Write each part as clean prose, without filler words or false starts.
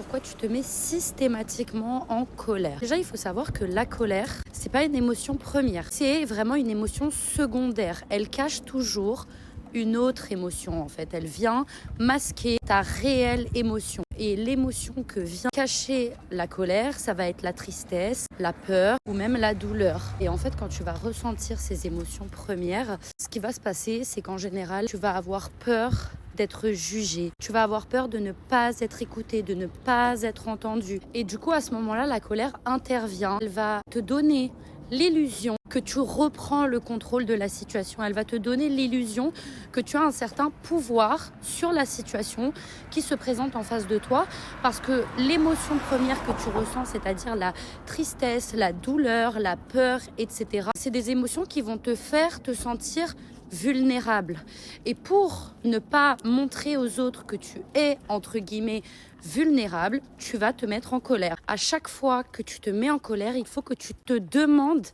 pourquoi tu te mets systématiquement en colère. Déjà, il faut savoir que la colère, c'est pas une émotion première, c'est vraiment une émotion secondaire. Elle cache toujours une autre émotion en fait. Elle vient masquer ta réelle émotion. Et l'émotion que vient cacher la colère, ça va être la tristesse, la peur ou même la douleur. Et en fait, quand tu vas ressentir ces émotions premières, ce qui va se passer, c'est qu'en général, tu vas avoir peur d'être jugé. Tu vas avoir peur de ne pas être écouté, de ne pas être entendu. Et du coup, à ce moment-là, la colère intervient. Elle va te donner l'illusion que tu reprends le contrôle de la situation. Elle va te donner l'illusion que tu as un certain pouvoir sur la situation qui se présente en face de toi, parce que l'émotion première que tu ressens, c'est-à-dire la tristesse, la douleur, la peur, etc., c'est des émotions qui vont te faire te sentir vulnérable. Et pour ne pas montrer aux autres que tu es, entre guillemets, vulnérable, tu vas te mettre en colère. À chaque fois que tu te mets en colère, il faut que tu te demandes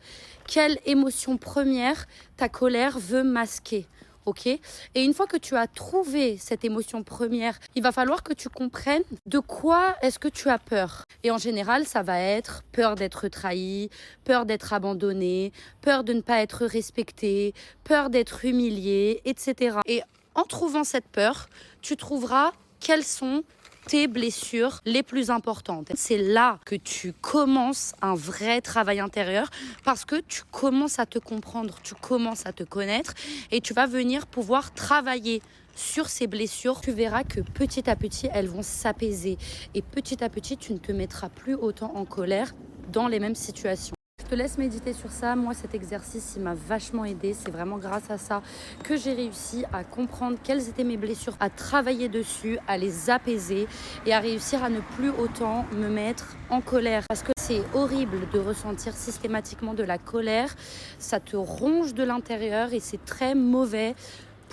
quelle émotion première ta colère veut masquer. Ok ? Et une fois que tu as trouvé cette émotion première, il va falloir que tu comprennes de quoi est-ce que tu as peur. Et en général, ça va être peur d'être trahi, peur d'être abandonné, peur de ne pas être respecté, peur d'être humilié, etc. Et en trouvant cette peur, tu trouveras quelles sont tes blessures les plus importantes. C'est là que tu commences un vrai travail intérieur, parce que tu commences à te comprendre, tu commences à te connaître et tu vas venir pouvoir travailler sur ces blessures. Tu verras que petit à petit, elles vont s'apaiser et petit à petit, tu ne te mettras plus autant en colère dans les mêmes situations. Je te laisse méditer sur ça. Moi, cet exercice, il m'a vachement aidé. C'est vraiment grâce à ça que j'ai réussi à comprendre quelles étaient mes blessures, à travailler dessus, à les apaiser et à réussir à ne plus autant me mettre en colère. Parce que c'est horrible de ressentir systématiquement de la colère. Ça te ronge de l'intérieur et c'est très mauvais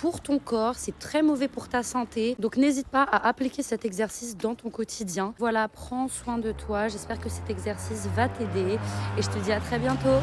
pour ton corps, c'est très mauvais pour ta santé. Donc n'hésite pas à appliquer cet exercice dans ton quotidien. Voilà, prends soin de toi. J'espère que cet exercice va t'aider et je te dis à très bientôt.